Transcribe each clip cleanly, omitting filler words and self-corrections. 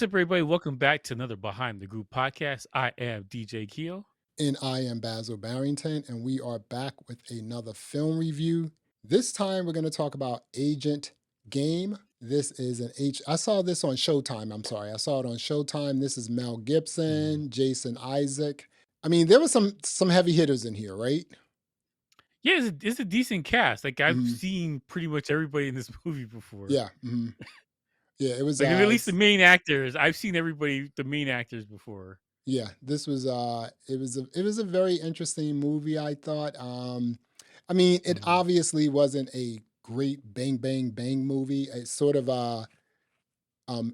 What's up, everybody? Welcome back to another Behind the Group podcast. I am DJ Keo. And I am Basil Barrington, and we are back with another film review. This time we're going to talk about Agent Game. This is I saw this on Showtime. I'm sorry. I saw it on Showtime. This is Mel Mhm. Gibson, Jason Isaac. I mean, there were some heavy hitters in here, right? Yeah, it's a decent cast. Like I've Mhm. seen pretty much everybody in this movie before. Yeah. Yeah, it was Like at least the main actors. I've seen the main actors before. yeah, this was it was a very interesting movie, I thought. I mean, it Mhm. obviously wasn't a great bang bang bang movie. It sort of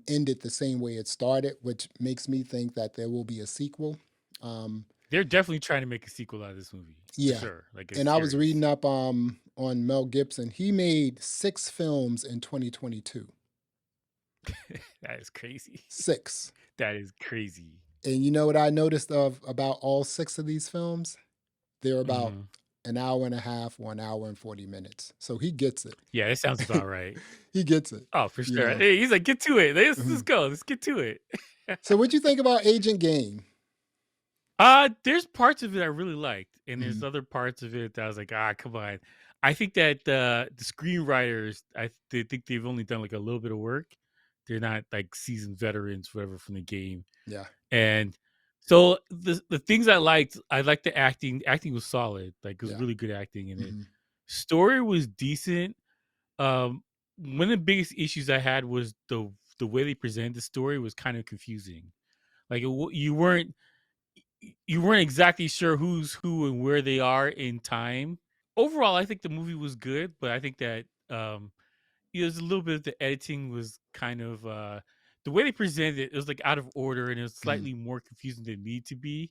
ended the same way it started, which makes me think that there will be a sequel. Um They're definitely trying to make a sequel out of this movie for yeah. sure. Like And it's I was reading serious. up on Mel Gibson. He made 6 films in 2022. That is crazy. 6. That is crazy. And you know what I noticed of about all 6 of these films? They're about Mhm. an hour and a half or an hour and 40 minutes. So he gets it. Yeah, that sounds about right. He gets it, Oh, for you sure. know. Hey, he's like, get to it. Let's Mhm. go. Let's get to it. So what'd you think about Agent Game? There's parts of it I really liked, and there's Mhm. other parts of it that I was like, come on. I think that the screenwriters, they think they've only done like a little bit of work. They're not like seasoned veterans, whatever, from the game. Yeah. And so the things I liked the acting. Acting was solid, like it was Yeah. really good acting in it. Mhm. Story was decent. Um, One of the biggest issues I had was the way they presented the story was kind of confusing. Like you weren't exactly sure who's who and where they are in time. Overall, I think the movie was good, but I think that there's a little bit of the editing was kind of the way they presented it, it was like out of order and it was Mhm. slightly more confusing than it needed to be.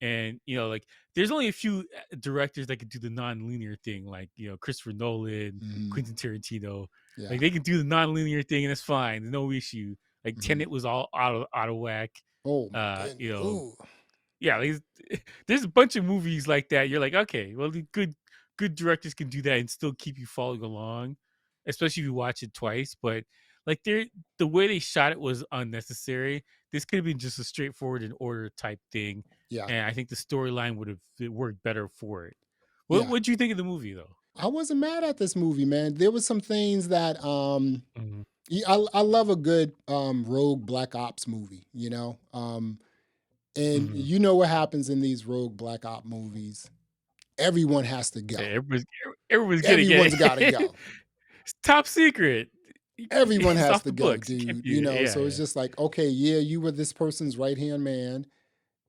And like there's only a few directors that could do the non-linear thing, like Christopher Nolan, Mhm. Quentin Tarantino. Yeah. Like they can do the non-linear thing and it's fine, no issue. Like Mhm. Tenet was all out of whack. Oh my Uh, goodness. you know, Ooh. yeah, like, there's a bunch of movies like that. You're like, okay, well, the good directors can do that and still keep you following along, especially if you watch it twice. But like, the way they shot it was unnecessary. This could have been just a straightforward and order type thing, Yeah. and I think the storyline would have worked better for it. Yeah. What do you think of the movie, though? I wasn't mad at this movie, man. There was some things that Mhm. I love a good rogue black ops movie, you know. And Mhm. you know what happens in these rogue black op movies? Everyone has to Yeah, go. everyone's gonna get Everyone's got to it. go. It's top secret. Everyone It's has off to the go, books. You can't dude. do it. Yeah, So it's yeah. just like, okay, yeah, you were this person's right hand man,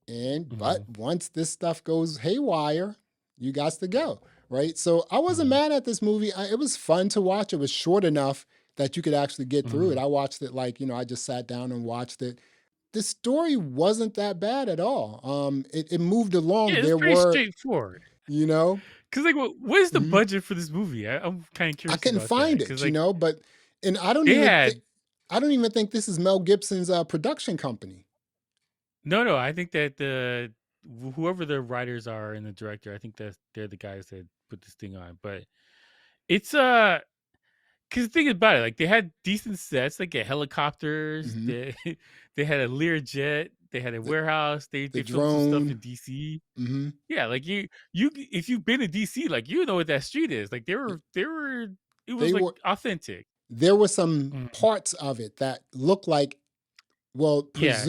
and but Mhm. once this stuff goes haywire, you got to go, right? So I wasn't Mhm. mad at this movie. It was fun to watch. It was short enough that you could actually get through it. Mhm. I watched it like I just sat down and watched it. The story wasn't that bad at all. It moved Yeah, along. it's There pretty were, straightforward. you know, Cause like, what is the mhm. budget for this movie? I'm kind of I curious couldn't about that. find Cause it, like but and they had I don't even think this is Mel Gibson's production company. no. I think that whoever the writers are and the director, I think that they're the guys that put this thing on. But it's cause the thing about it, like they had decent sets, like helicopters. Mhm. They had a Learjet. They had a The warehouse. the They filmed some stuff in drone. DC. Mhm. Yeah, like you if you've been to DC, like you know what that street is. Like they were it was They like were authentic. there were some Mhm. parts of it that looked like, well, Yeah.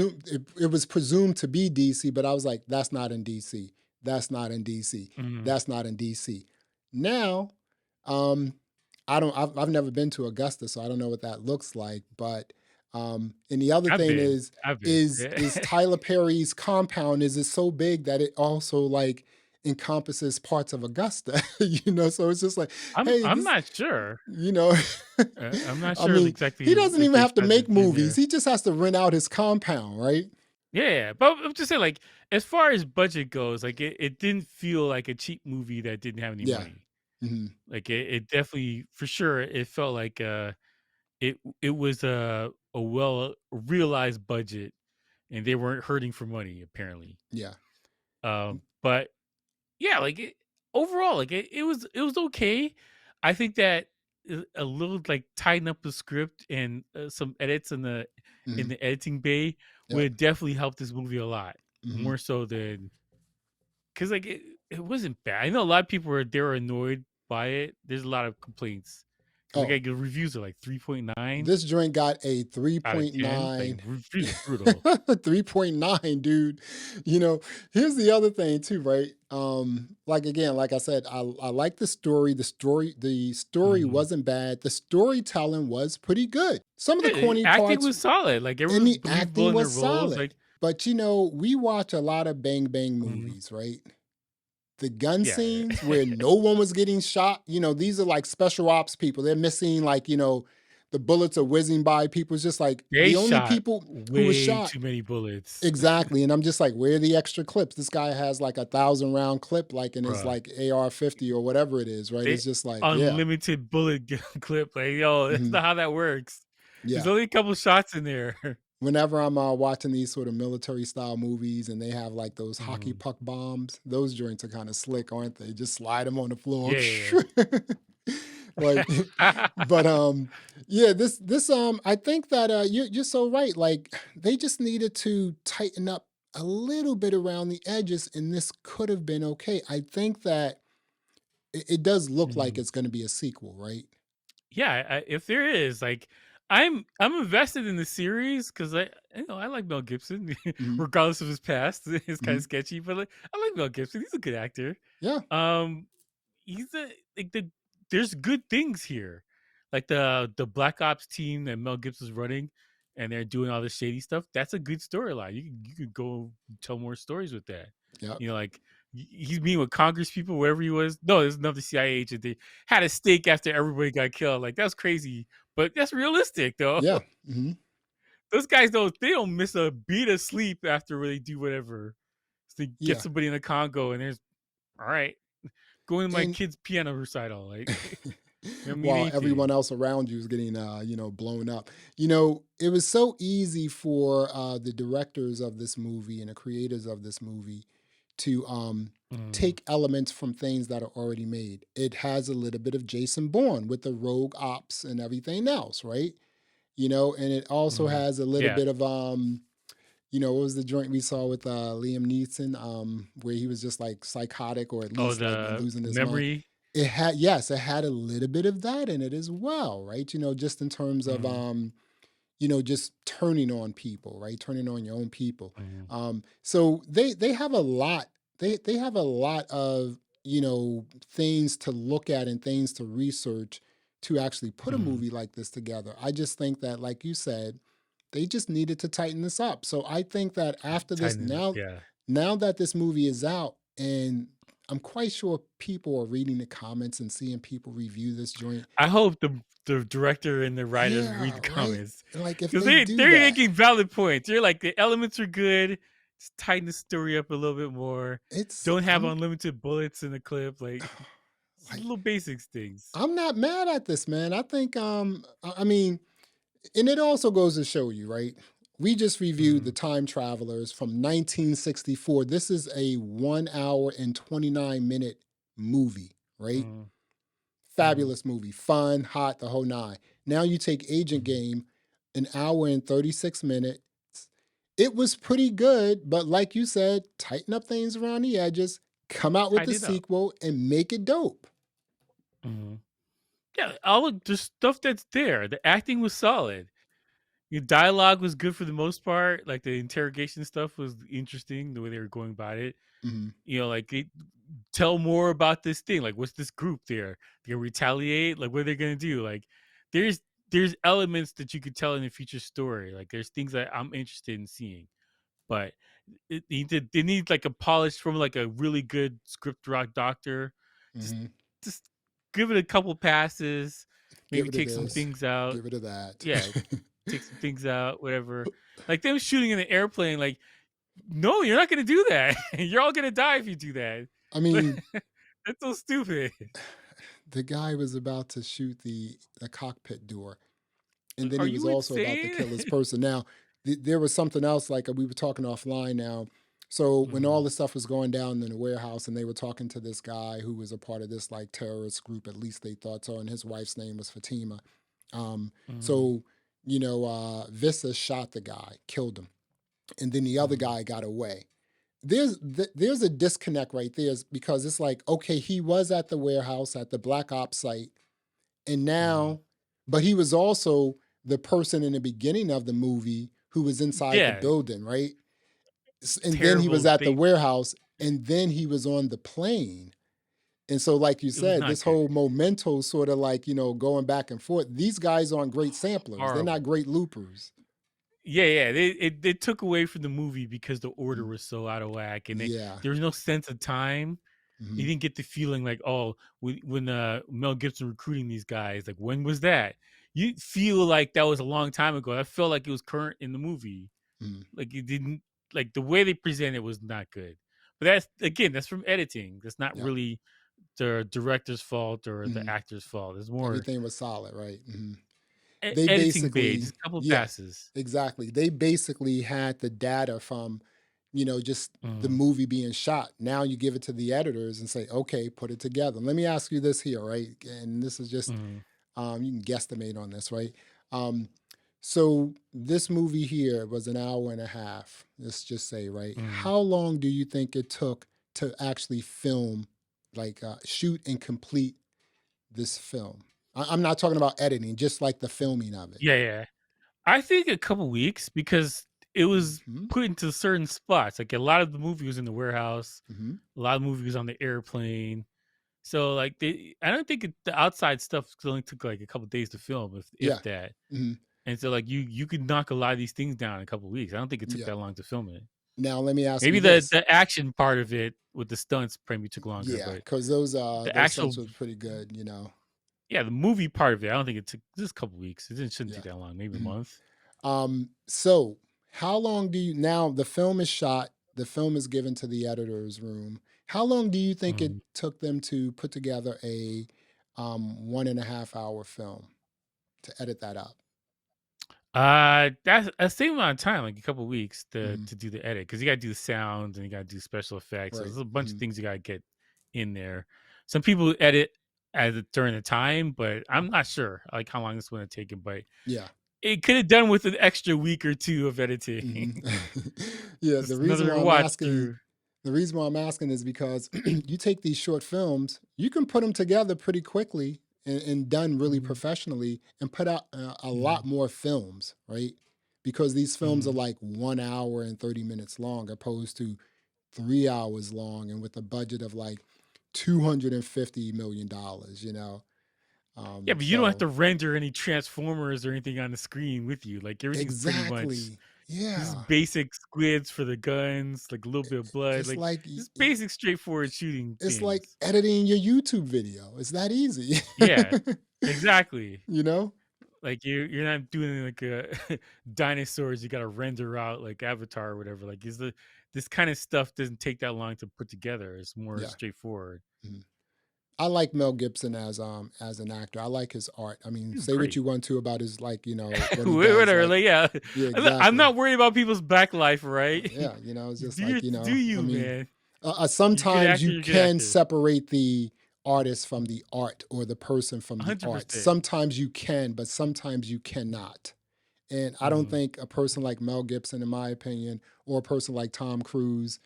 it was presumed to be DC, but I was like, that's not in DC. That's not in DC. Mhm. That's not in DC. Now, um, I've never been to Augusta, so I don't know what that looks like. But and the other I've thing been. is I've been. is Yeah. is Tyler Perry's compound is it so big that it also like encompasses parts of Augusta, so it's just like, hey, I'm this, not sure. you know, I'm not I sure mean, he exactly doesn't if even they have to shot make this in movies. there. He just has to rent out his compound, right? Yeah, but I'm just saying, like, as far as budget goes, like it didn't feel like a cheap movie that didn't have any Yeah. money. Mhm. Like it definitely, for sure, it felt like it was a well realized budget, and they weren't hurting for money apparently. Yeah. But yeah, like overall, like it was okay. I think that a little like tighten up the script and some edits in Mhm. the editing bay Yep. would definitely help this movie a lot Mhm. more so than because like it wasn't bad. I know a lot of people were annoyed by it. There's a lot of complaints because Oh, like the reviews are like 3.9 this joint got a out of 10. Like 3.9. reviews are brutal. 3.9, dude. You know, here's the other thing too, right? Like again, like I said, I like the story. The story Mhm. wasn't bad. The storytelling was pretty good. Some of the Yeah, the corny acting parts was solid. Like everyone and was the believable acting in their was roles. solid. Like But we watch a lot of bang bang mhm. movies, right? The gun Yeah. scenes where no one was getting shot, these are like special ops people. They're missing like, the bullets are whizzing by people. It's just like They the only shot people who was way shot. too many bullets. Exactly. And I'm just like, where are the extra clips? This guy has like 1,000 round clip, like in his Bruh. like AR-50 or whatever it is, right? They It's just like, yeah. unlimited bullet clip. Like, yo, that's Hmm. not how that works. There's Yeah. only a couple shots in there. Whenever I'm watching these sort of military style movies and they have like those hockey Mhm. puck bombs, those joints are kind of slick, aren't they? Just slide them on the floor. Yeah, yeah, Like, yeah. but yeah, this I think that you're so right. Like they just needed to tighten up a little bit around the edges, and this could have been okay. I think that it does look like Mhm. it's going to be a sequel, right? Yeah, if there is, like, I'm invested in the series because I like Mel Gibson, Hmm. regardless of his past. It's kind Hmm. of sketchy, but like, I like Mel Gibson. He's a good actor. Yeah. Um, he's a like there's good things here, like the Black Ops team that Mel Gibson's running, and they're doing all this shady stuff. That's a good storyline. You could go tell more stories with that. Yep. Like he's meeting with Congress people, wherever he was. No, there's another CIA agent. They had a stake after everybody got killed. Like that's crazy, but that's realistic though. Yeah. Hmm. Those guys don't miss a beat of sleep after they do whatever. So they get Yeah. somebody in the Congo, and there's all right, going to my And kid's piano recital. Like I don't mean while everyone anything. else around you is getting blown up. It was so easy for the directors of this movie and the creators of this movie to Mm, take elements from things that are already made. It has a little bit of Jason Bourne with the rogue ops and everything else, right? And it also mm. has a little Yeah. bit of what was the joint we saw with Liam Neeson, where he was just like psychotic or at Oh, least like the losing his mind. memory. It had, yes, it had a little bit of that in it as well, right? Just in terms of Mm, just turning on people, right? Turning on your own people. mm, So they have a lot. They have a lot of things to look at and things to research to actually put a mm. movie like this together. I just think that, like you said, they just needed to tighten this up. So I think that after this, Tighten it up. now Yeah. now that this movie is out, and I'm quite sure people are reading the comments and seeing people review this joint. I hope the director and the writers read Yeah, the right. comments Like if because they do they're that, making valid points. They're like the elements are good. Just tighten the story up a little bit more. it's Don't have I'm unlimited bullets in the clip. Like just like little basics things. I'm not mad at this, man. I think I mean, and it also goes to show you, right? We just reviewed The Mm, Time Travelers from 1964. This is a 1 hour and 29 minute movie, right? mm, mm, Fabulous movie, fun, hot, the whole nine. Now you take Agent mm. Game, an hour and 36 minutes. It was pretty good, but like you said, tighten up things around the edges, come out with Tighten a it up. sequel, and make it dope. Mm. Yeah, all of the stuff that's there. The acting was solid. Your dialogue was good for the most part. Like the interrogation stuff was interesting, the way they were going about it. Mhm. Like tell more about this thing. Like, what's this group there? They gonna retaliate? Like, what are they gonna do? Like, there's there's elements that you could tell in the future story. Like, there's things that I'm interested in seeing, but they need like a polish from like a really good script rock doctor. Just Mhm. just give it a couple passes, Get maybe rid of take some this, things out. get rid of that. Yeah, take some things out, whatever. Like them shooting in an airplane, like, no, you're not gonna do that. You're all gonna die if you do that. I mean, That's so stupid. the guy was about to shoot the cockpit door, and then Are he was you also about to insane? kill his person. Now, there was something else, like we were talking offline now. So when all Mm, the stuff was going down in the warehouse and they were talking to this guy who was a part of this like terrorist group, at least they thought so, and his wife's name was Fatima. Um, mm, so, Vista shot the guy, killed him, and then the other mm, guy got away. There's a disconnect right there because it's like, okay, he was at the warehouse at the black ops site, and mm. now, but he was also the person in the beginning of the movie who was inside the Yeah, building, right? And then he was terrible. at the They warehouse, and then he was on the plane. And so, like you It was said, not this good. whole memento sort of like, going back and forth. These guys aren't great samplers. They're not Horrible. great loopers. Yeah, yeah. They took away from the movie because the order Mhm. was so out of whack, and Yeah. there was no sense of time. You Hmm. didn't get the feeling like, oh, when Mel Gibson recruiting these guys, like when was that? You feel like that was a long time ago. I felt like it was current in the movie. Hmm. Like it didn't like the way they presented it was not good. But that's again, that's from editing. That's not Yeah. really the director's fault or the Hmm. actor's fault. It's more Everything was solid, right? They editing bay, basically, just a couple yeah, passes. exactly. They basically had the data from, just the Mm, movie being shot. Now you give it to the editors and say, okay, put it together. Let me ask you this here, right? And this is just, mm, you can guesstimate on this, right? Um, so this movie here was an hour and a half. Let's just say, right? mm. How long do you think it took to actually film, like shoot and complete this film? I'm not talking about editing, just like the filming of it. Yeah, yeah. I think a couple weeks because it was Hmm. put into certain spots. Like a lot of the movie was in the warehouse, Hmm. a lot of movies on the airplane. So like I don't think the outside stuff only took like a couple days to film, Yeah. if that. Hmm. And so like you could knock a lot of these things down in a couple weeks. I don't think it took Yeah. that long to film it. Now let me ask Maybe you this. the action part of it with the stunts probably took longer, Yeah, but because those the those stunts actual was pretty good. yeah, the movie part of it, I don't think it took just a couple weeks. Shouldn't Yeah. take that long, maybe a Mhm. month. So how long do you now the film is shot, the film is given to the editor's room. How long do you think it Mhm. took them to put together a 1.5 hour film to edit that up? That's a same amount of time, like a couple weeks Mhm. to do the edit because you got to do the sound and you got to do special effects. So Right. there's a bunch of Mhm. things you got to get in there. Some people edit during the time, but I'm not sure like how long this would have taken. But Yeah. it could have done with an extra week or two of editing. Mhm. Yeah, Just another watch through. the reason why I'm asking is because you take these short films, you can put them together pretty quickly and done really Mhm, professionally and put out a lot mhm, more films, right? Because these films are mhm. like 1 hour and 30 minutes long, opposed to 3 hours long, and with a budget of like $250 million. Yeah, but you don't have So to render any transformers or anything on the screen with you. Like everything's pretty much exactly, just yeah. basic squids for the guns, like a little bit of blood, It's like like just basic, straightforward shooting it's like things. editing your YouTube video. It's that easy. Yeah, exactly. You know? Like you're not doing like a dinosaurs. You got to render out like Avatar or whatever. Like is the this kind of stuff doesn't take that long to put together. It's more Yeah. straightforward. Mhm. I like Mel Gibson as an actor. I like his art. I mean, He's say what great. you want to about his like, what he does. Whatever. Like, Like yeah, yeah, I'm exactly. not worried about people's back life, right? Yeah, it's just Do like, do I you, mean, man? You good sometimes actor, you you're a good can actor. separate the artist from the art or the person from the art. 100%. Sometimes you can, but sometimes you cannot. And I don't Mhm. think a person like Mel Gibson, in my opinion, or a person like Tom Cruise,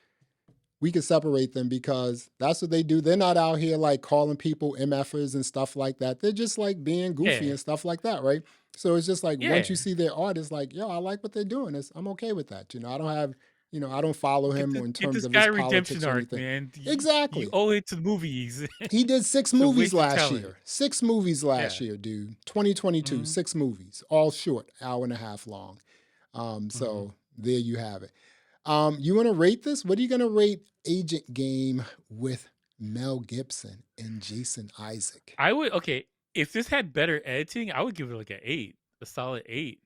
we can separate them because that's what they do. They're not out here like calling people MFers and stuff like that. They're just like being goofy Yeah. and stuff like that, right? So it's just like once you Yeah. see their art, it's like, yo, I like what they're doing. I'm okay with that. I don't have, I don't follow him in Get terms this of guy his a redemption politics or arc, anything. man. You Exactly. owe it to the movies. He did six It's a movies wasted last talent. year. Six movies last Yeah. year, dude. 2022, Mhm. 6 movies, all short, hour and a half long. Mhm. So there you have it. You want to rate this? What are you going to rate Agent Game with Mel Gibson and Jason Isaac? I would okay, if this had better editing, I would give it like an 8, a solid 8.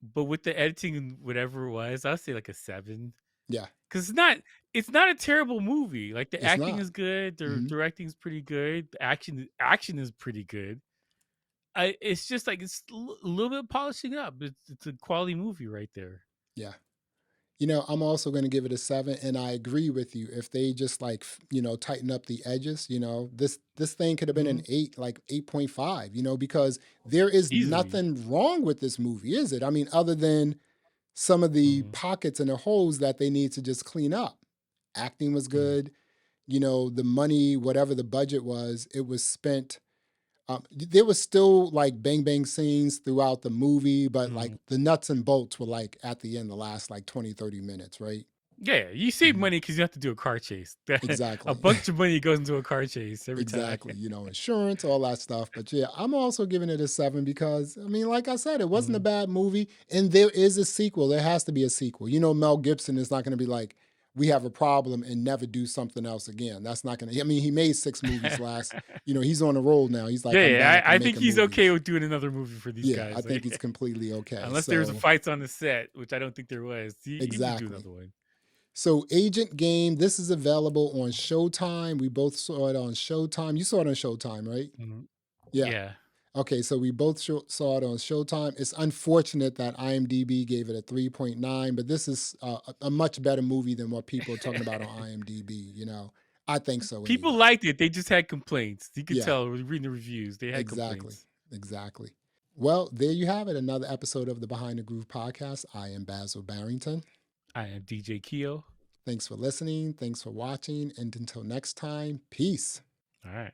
But with the editing and whatever it was, I'd say like a 7. Yeah, 'Cause it's not a terrible movie. Like the it's acting not. is good, the Hmm. directing's pretty good, the action is pretty good. It's just like it's a little bit polishing up. It's a quality movie right there. Yeah. I'm also going to give it a 7, and I agree with you. If they just like, tighten up the edges, this thing could have been an Mhm. 8, like 8.5, because there is Easily. nothing wrong with this movie, is it? I mean, other than some of the Mhm. pockets and the holes that they need to just clean up. Acting was Mhm. good. The money, whatever the budget was, it was spent. There was still like bang bang scenes throughout the movie, but like Mhm. the nuts and bolts were like at the end, the last like 20, 30 minutes, right? Yeah, you save Mhm. money because you have to do a car chase. A Exactly. bunch of money goes into a car chase every time. Exactly. Insurance, all that stuff. But yeah, I'm also giving it a 7 because, I mean, like I said, it wasn't a Mhm. bad movie. And there is a sequel. There has to be a sequel. Mel Gibson is not going to be like, we have a problem and never do something else again. That's not going to, I mean, he made 6 movies last, he's on a roll now. He's like, Yeah, I'm yeah, back. I I'm think making he's okay movies. with doing another movie for these Yeah, I guys, think like, he's completely okay. unless there was a So, fights on the set, which I don't think there was. He would do exactly. another one. So, Agent Game, this is available on Showtime. We both saw it on Showtime. You saw it on Showtime, right? Mhm. Yeah. Yeah. Okay, so we both saw it on Showtime. It's unfortunate that IMDb gave it a 3.9, but this is a much better movie than what people are talking about on IMDb. I think so People anyway. liked it, they just had complaints. You could Yeah, tell reading the reviews, they had exactly. complaints. Exactly. Well, there you have it. Another episode of the Behind the Groove podcast. I am Basil Barrington. I am DJ Keo. Thanks for listening. Thanks for watching. And until next time, peace. Alright.